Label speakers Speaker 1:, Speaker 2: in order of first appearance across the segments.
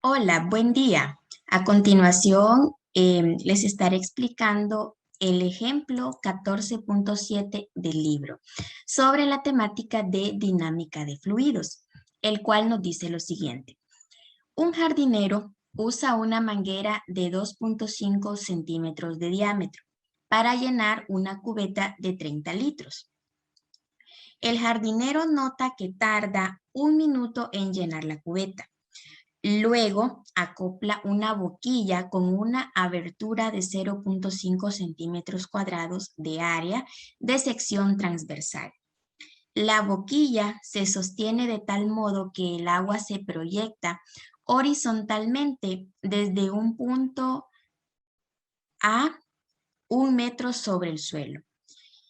Speaker 1: Hola, buen día. A continuación, les estaré explicando el ejemplo 14.7 del libro sobre la temática de dinámica de fluidos, el cual nos dice lo siguiente. Un jardinero usa una manguera de 2.5 centímetros de diámetro para llenar una cubeta de 30 litros. El jardinero nota que tarda 1 minuto en llenar la cubeta. Luego, acopla una boquilla con una abertura de 0.5 centímetros cuadrados de área de sección transversal. La boquilla se sostiene de tal modo que el agua se proyecta horizontalmente desde un punto a 1 metro sobre el suelo.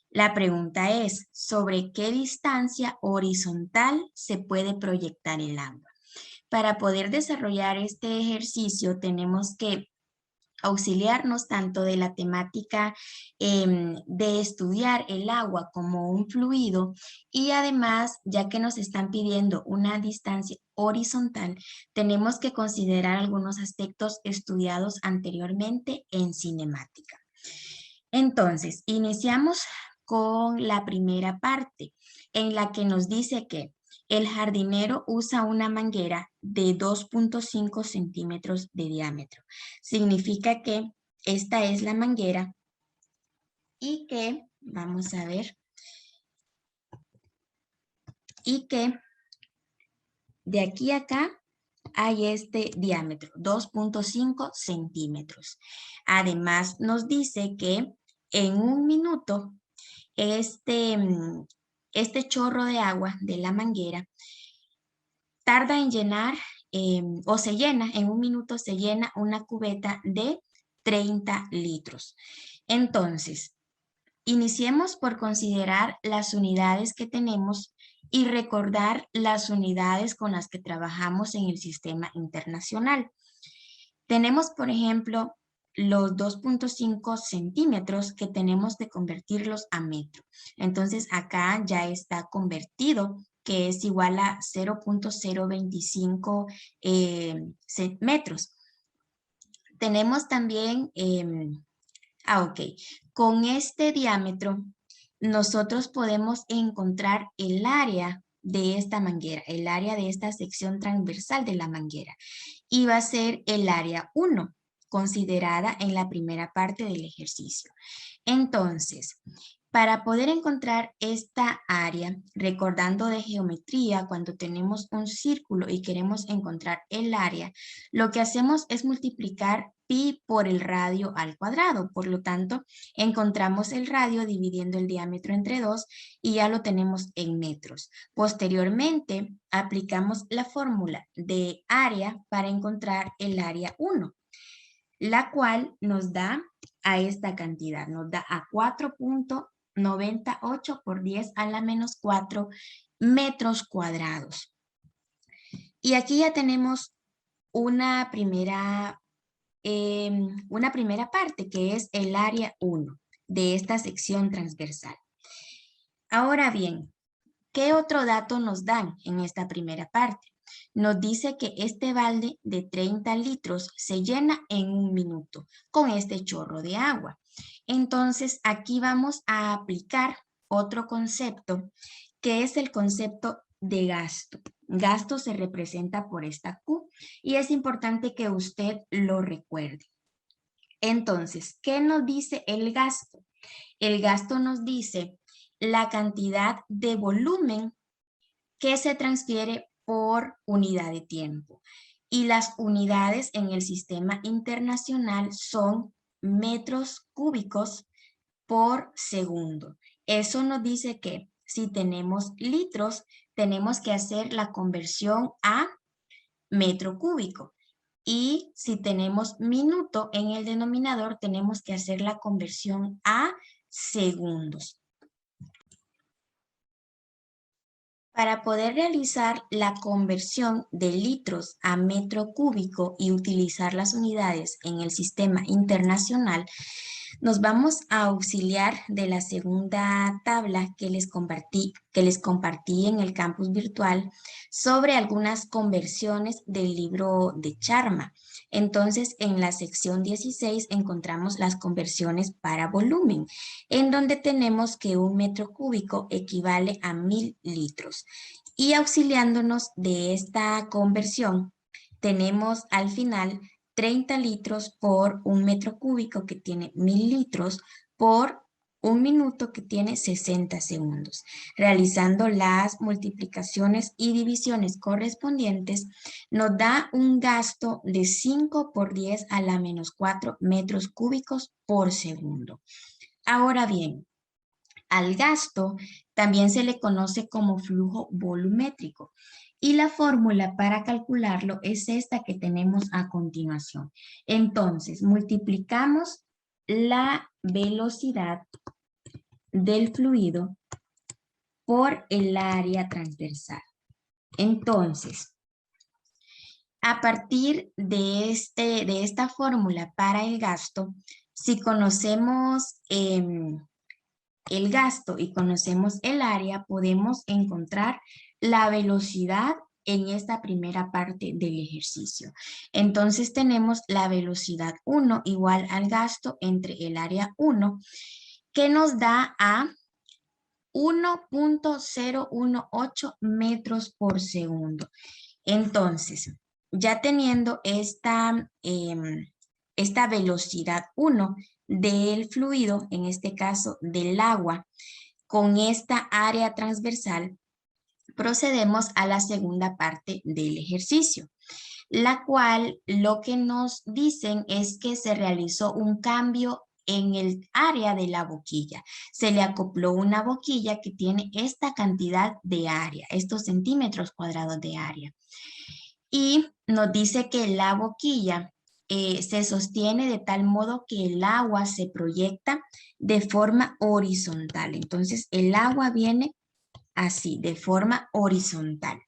Speaker 1: La pregunta es, ¿sobre qué distancia horizontal se puede proyectar el agua? Para poder desarrollar este ejercicio tenemos que auxiliarnos tanto de la temática de estudiar el agua como un fluido y además, ya que nos están pidiendo una distancia horizontal, tenemos que considerar algunos aspectos estudiados anteriormente en cinemática. Entonces, iniciamos con la primera parte en la que nos dice que el jardinero usa una manguera de 2.5 centímetros de diámetro. Significa que esta es la manguera y que, vamos a ver, y que de aquí a acá hay este diámetro, 2.5 centímetros. Además, nos dice que en 1 minuto este chorro de agua de la manguera tarda en llenar o se llena, en 1 minuto se llena una cubeta de 30 litros. Entonces, iniciemos por considerar las unidades que tenemos y recordar las unidades con las que trabajamos en el sistema internacional. Tenemos, por ejemplo, los 2.5 centímetros que tenemos que convertirlos a metro. Entonces, acá ya está convertido, que es igual a 0.025 metros. Tenemos también, ok, con este diámetro nosotros podemos encontrar el área de esta manguera, el área de esta sección transversal de la manguera. Y va a ser el área 1, considerada en la primera parte del ejercicio. Entonces, para poder encontrar esta área, recordando de geometría, cuando tenemos un círculo y queremos encontrar el área, lo que hacemos es multiplicar pi por el radio al cuadrado. Por lo tanto, encontramos el radio dividiendo el diámetro entre 2 y ya lo tenemos en metros. Posteriormente, aplicamos la fórmula de área para encontrar el área 1, la cual nos da a esta cantidad, nos da a 4.98 por 10 a la menos 4 metros cuadrados. Y aquí ya tenemos una primera parte que es el área 1 de esta sección transversal. Ahora bien, ¿qué otro dato nos dan en esta primera parte? Nos dice que este balde de 30 litros se llena en 1 minuto con este chorro de agua. Entonces, aquí vamos a aplicar otro concepto, que es el concepto de gasto. Gasto se representa por esta Q y es importante que usted lo recuerde. Entonces, ¿qué nos dice el gasto? El gasto nos dice la cantidad de volumen que se transfiere por unidad de tiempo. Y las unidades en el sistema internacional son metros cúbicos por segundo. Eso nos dice que si tenemos litros, tenemos que hacer la conversión a metro cúbico. Y si tenemos minuto en el denominador, tenemos que hacer la conversión a segundos. Para poder realizar la conversión de litros a metro cúbico y utilizar las unidades en el sistema internacional, Nos vamos a auxiliar de la segunda tabla que les compartí en el campus virtual sobre algunas conversiones del libro de Charma. Entonces, en la sección 16 encontramos las conversiones para volumen, en donde tenemos que 1 metro cúbico equivale a 1000 litros. Y auxiliándonos de esta conversión, tenemos al final 30 litros por 1 metro cúbico que tiene 1000 litros por 1 minuto que tiene 60 segundos. Realizando las multiplicaciones y divisiones correspondientes, nos da un gasto de 5 por 10 a la menos 4 metros cúbicos por segundo. Ahora bien, al gasto también se le conoce como flujo volumétrico y la fórmula para calcularlo es esta que tenemos a continuación. Entonces, multiplicamos la velocidad del fluido por el área transversal. Entonces, a partir de esta fórmula para el gasto, si conocemos el gasto y conocemos el área, podemos encontrar la velocidad en esta primera parte del ejercicio. Entonces tenemos la velocidad 1 igual al gasto entre el área 1, que nos da a 1.018 metros por segundo. Entonces, ya teniendo esta velocidad 1 del fluido, en este caso del agua, con esta área transversal, procedemos a la segunda parte del ejercicio, la cual lo que nos dicen es que se realizó un cambio en el área de la boquilla. Se le acopló una boquilla que tiene esta cantidad de área, estos centímetros cuadrados de área. Y nos dice que la boquilla se sostiene de tal modo que el agua se proyecta de forma horizontal. Entonces, el agua viene así, de forma horizontal.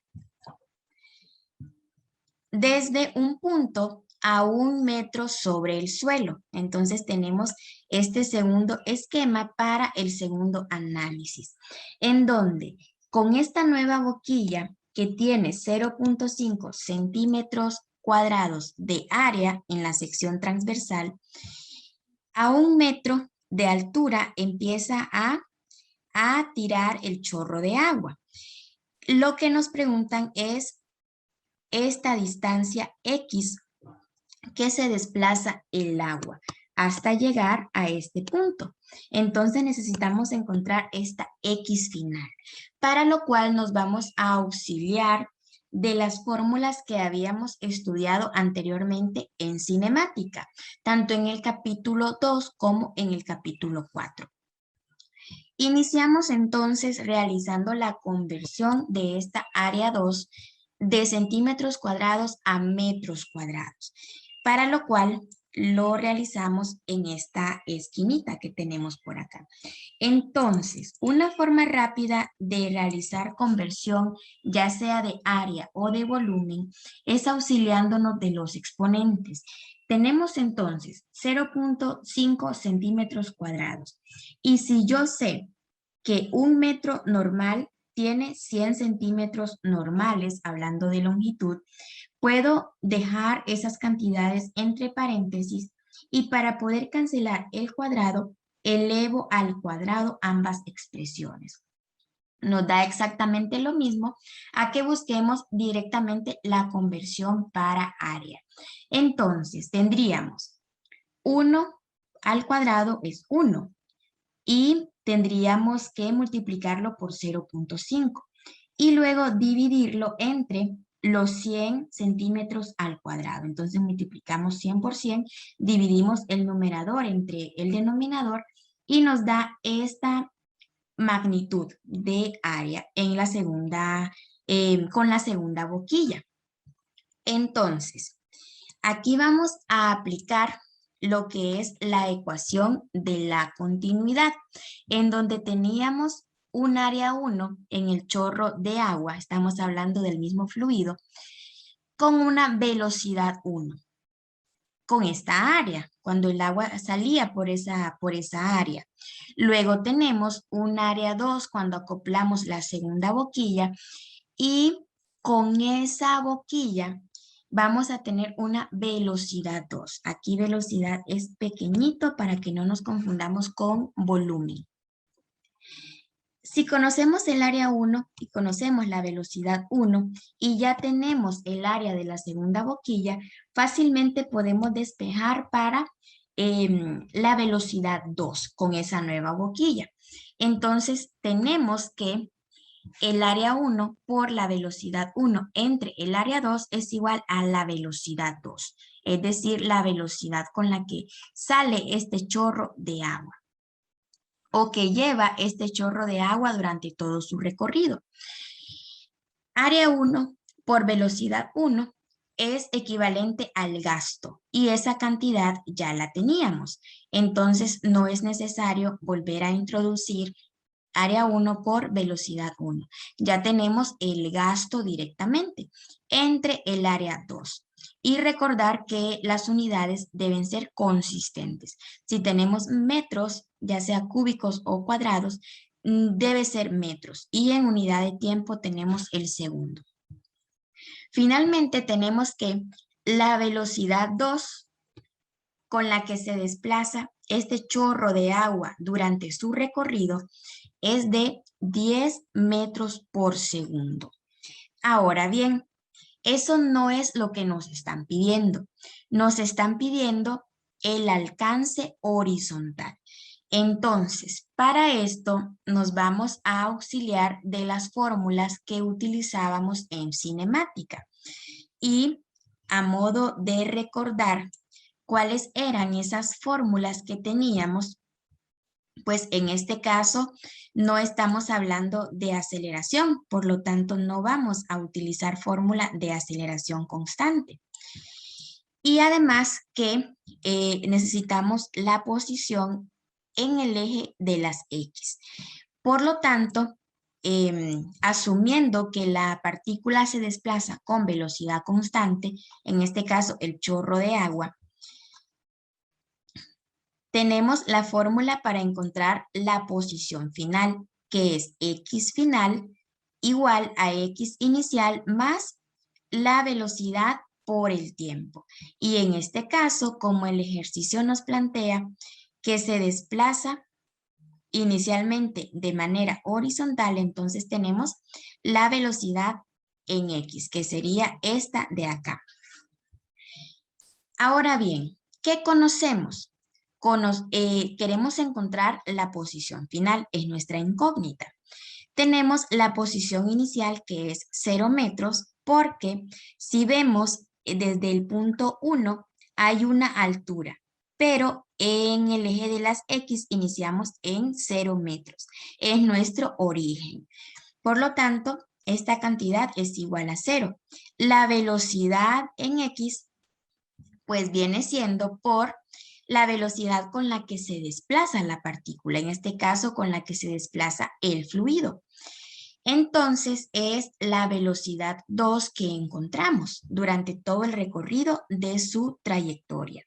Speaker 1: Desde un punto a 1 metro sobre el suelo. Entonces, tenemos este segundo esquema para el segundo análisis, en donde con esta nueva boquilla que tiene 0.5 centímetros cuadrados de área en la sección transversal, a 1 metro de altura empieza a tirar el chorro de agua. Lo que nos preguntan es esta distancia X que se desplaza el agua hasta llegar a este punto. Entonces necesitamos encontrar esta X final, para lo cual nos vamos a auxiliar de las fórmulas que habíamos estudiado anteriormente en cinemática, tanto en el capítulo 2 como en el capítulo 4. Iniciamos entonces realizando la conversión de esta área 2 de centímetros cuadrados a metros cuadrados, para lo cual lo realizamos en esta esquinita que tenemos por acá. Entonces, una forma rápida de realizar conversión, ya sea de área o de volumen, es auxiliándonos de los exponentes. Tenemos entonces 0.5 centímetros cuadrados. Y si yo sé que 1 metro normal tiene 100 centímetros normales, hablando de longitud, puedo dejar esas cantidades entre paréntesis y para poder cancelar el cuadrado, elevo al cuadrado ambas expresiones. Nos da exactamente lo mismo a que busquemos directamente la conversión para área. Entonces, tendríamos 1 al cuadrado es 1 y tendríamos que multiplicarlo por 0.5 y luego dividirlo entre los 100 centímetros al cuadrado. Entonces multiplicamos 100 por 100, dividimos el numerador entre el denominador y nos da esta magnitud de área en la segunda, con la segunda boquilla. Entonces, aquí vamos a aplicar lo que es la ecuación de la continuidad, en donde teníamos un área 1 en el chorro de agua, estamos hablando del mismo fluido, con una velocidad 1. con esta área, cuando el agua salía por esa área. Luego tenemos un área 2 cuando acoplamos la segunda boquilla y con esa boquilla vamos a tener una velocidad 2. Aquí velocidad es pequeñito para que no nos confundamos con volumen. Si conocemos el área 1 y conocemos la velocidad 1 y ya tenemos el área de la segunda boquilla, fácilmente podemos despejar para la velocidad 2 con esa nueva boquilla. Entonces tenemos que el área 1 por la velocidad 1 entre el área 2 es igual a la velocidad 2, es decir, la velocidad con la que sale este chorro de agua o que lleva este chorro de agua durante todo su recorrido. Área 1 por velocidad 1 es equivalente al gasto y esa cantidad ya la teníamos. Entonces no es necesario volver a introducir área 1 por velocidad 1. Ya tenemos el gasto directamente entre el área 2. Y recordar que las unidades deben ser consistentes. Si tenemos metros, ya sea cúbicos o cuadrados, debe ser metros. Y en unidad de tiempo tenemos el segundo. Finalmente tenemos que la velocidad 2 con la que se desplaza este chorro de agua durante su recorrido es de 10 metros por segundo. Ahora bien, eso no es lo que nos están pidiendo. Nos están pidiendo el alcance horizontal. Entonces, para esto nos vamos a auxiliar de las fórmulas que utilizábamos en cinemática. Y a modo de recordar cuáles eran esas fórmulas que teníamos, pues en este caso no estamos hablando de aceleración, por lo tanto no vamos a utilizar fórmula de aceleración constante. Y además que necesitamos la posición en el eje de las X. Por lo tanto, asumiendo que la partícula se desplaza con velocidad constante, en este caso el chorro de agua, tenemos la fórmula para encontrar la posición final, que es X final igual a X inicial más la velocidad por el tiempo. Y en este caso, como el ejercicio nos plantea que se desplaza inicialmente de manera horizontal, entonces tenemos la velocidad en X, que sería esta de acá. Ahora bien, ¿qué conocemos? Queremos encontrar la posición final, es nuestra incógnita. Tenemos la posición inicial que es 0 metros porque si vemos desde el punto 1 hay una altura, pero en el eje de las X iniciamos en 0 metros. Es nuestro origen. Por lo tanto, esta cantidad es igual a 0. La velocidad en X pues viene siendo por la velocidad con la que se desplaza la partícula, en este caso con la que se desplaza el fluido. Entonces es la velocidad 2 que encontramos durante todo el recorrido de su trayectoria.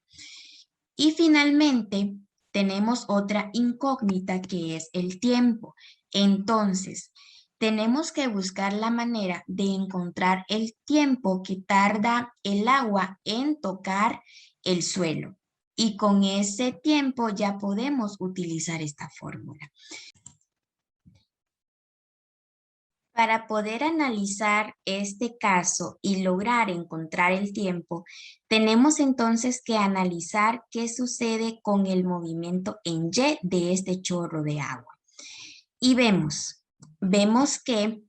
Speaker 1: Y finalmente tenemos otra incógnita que es el tiempo. Entonces tenemos que buscar la manera de encontrar el tiempo que tarda el agua en tocar el suelo. Y con ese tiempo ya podemos utilizar esta fórmula. Para poder analizar este caso y lograr encontrar el tiempo, tenemos entonces que analizar qué sucede con el movimiento en Y de este chorro de agua. Y vemos que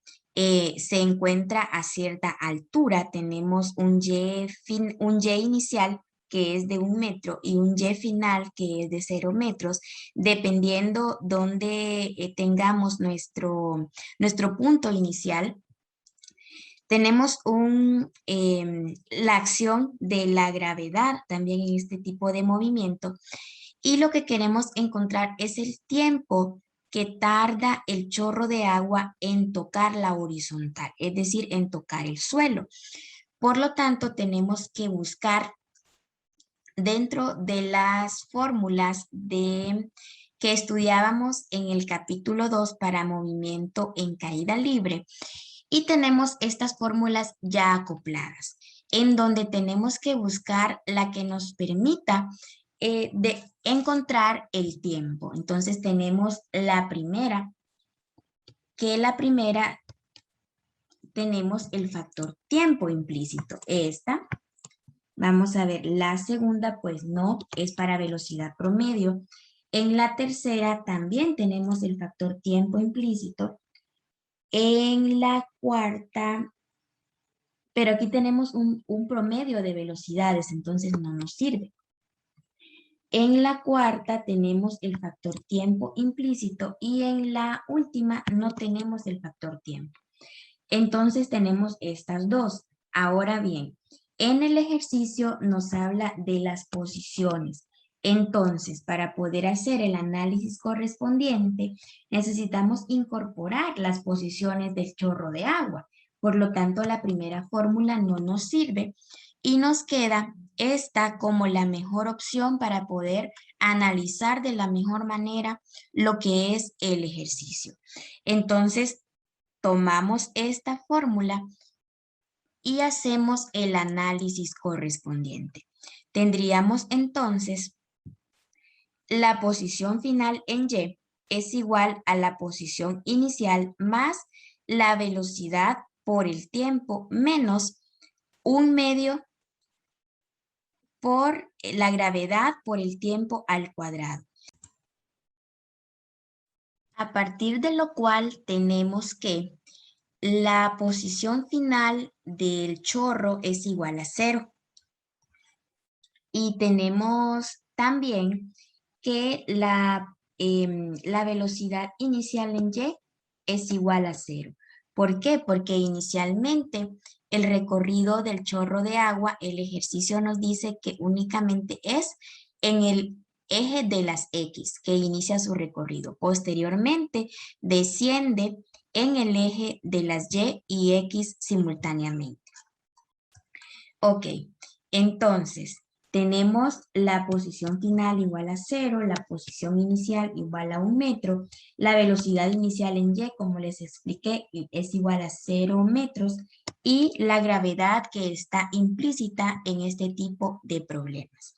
Speaker 1: se encuentra a cierta altura. Tenemos un Y inicial que es de 1 metro y un Y final que es de 0 metros, dependiendo donde tengamos nuestro punto inicial. Tenemos la acción de la gravedad también en este tipo de movimiento y lo que queremos encontrar es el tiempo que tarda el chorro de agua en tocar la horizontal, es decir, en tocar el suelo. Por lo tanto, tenemos que buscar dentro de las fórmulas que estudiábamos en el capítulo 2 para movimiento en caída libre. Y tenemos estas fórmulas ya acopladas, en donde tenemos que buscar la que nos permita de encontrar el tiempo. Entonces tenemos la primera, que la primera tenemos el factor tiempo implícito. Esta, vamos a ver, la segunda pues no, es para velocidad promedio. En la tercera también tenemos el factor tiempo implícito. En la cuarta, pero aquí tenemos un promedio de velocidades, entonces no nos sirve. En la cuarta tenemos el factor tiempo implícito y en la última no tenemos el factor tiempo. Entonces tenemos estas dos. Ahora bien, en el ejercicio nos habla de las posiciones. Entonces, para poder hacer el análisis correspondiente, necesitamos incorporar las posiciones del chorro de agua. Por lo tanto, la primera fórmula no nos sirve y nos queda esta como la mejor opción para poder analizar de la mejor manera lo que es el ejercicio. Entonces, tomamos esta fórmula y hacemos el análisis correspondiente. Tendríamos entonces la posición final en Y es igual a la posición inicial más la velocidad por el tiempo menos 1/2 por la gravedad por el tiempo al cuadrado. A partir de lo cual tenemos que la posición final del chorro es igual a 0. Y tenemos también que la velocidad inicial en Y es igual a 0. ¿Por qué? Porque inicialmente el recorrido del chorro de agua, el ejercicio nos dice que únicamente es en el eje de las X que inicia su recorrido. Posteriormente desciende en el eje de las Y X simultáneamente. Ok, entonces tenemos la posición final igual a 0, la posición inicial igual a 1 metro, la velocidad inicial en Y, como les expliqué, es igual a 0 metros y la gravedad que está implícita en este tipo de problemas.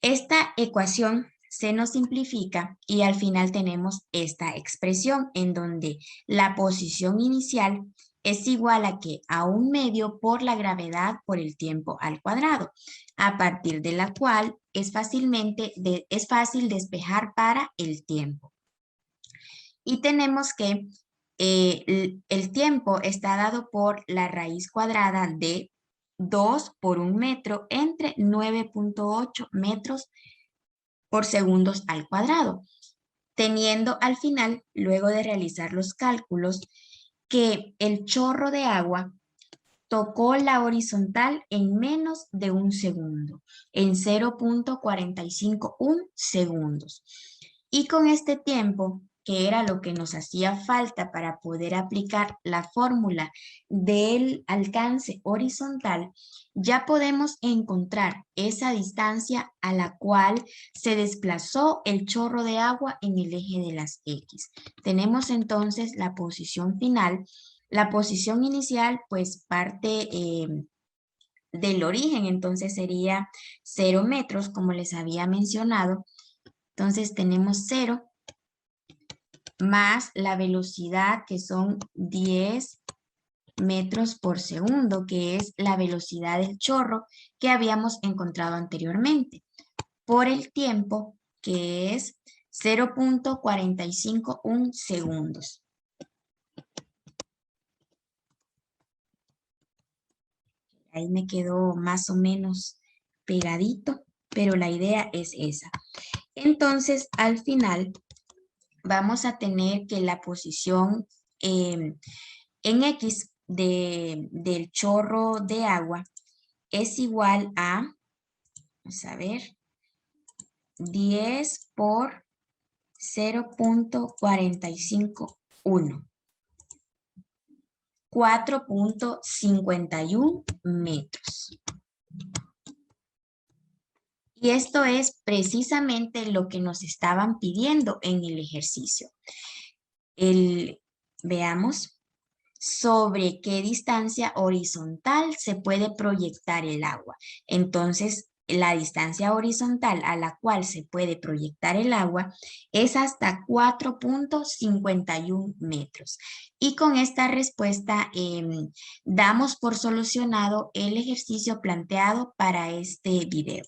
Speaker 1: Esta ecuación se nos simplifica y al final tenemos esta expresión en donde la posición inicial es igual a que a 1/2 por la gravedad por el tiempo al cuadrado, a partir de la cual es fácil despejar para el tiempo. Y tenemos que el tiempo está dado por la raíz cuadrada de 2 por 1 metro entre 9.8 metros por segundos al cuadrado, teniendo al final, luego de realizar los cálculos, que el chorro de agua tocó la horizontal en menos de 1 segundo, en 0.451 segundos. Y con este tiempo, que era lo que nos hacía falta para poder aplicar la fórmula del alcance horizontal, ya podemos encontrar esa distancia a la cual se desplazó el chorro de agua en el eje de las X. Tenemos entonces la posición final. La posición inicial pues parte del origen, entonces sería 0 metros, como les había mencionado. Entonces tenemos 0 más la velocidad que son 10 metros por segundo, que es la velocidad del chorro que habíamos encontrado anteriormente, por el tiempo que es 0.451 segundos. Ahí me quedó más o menos pegadito, pero la idea es esa. Entonces, al final, vamos a tener que la posición en X del chorro de agua es igual a, vamos a ver, 10 por 0.451. 4.51 metros. Y esto es precisamente lo que nos estaban pidiendo en el ejercicio. Veamos sobre qué distancia horizontal se puede proyectar el agua. Entonces, la distancia horizontal a la cual se puede proyectar el agua es hasta 4.51 metros. Y con esta respuesta damos por solucionado el ejercicio planteado para este video.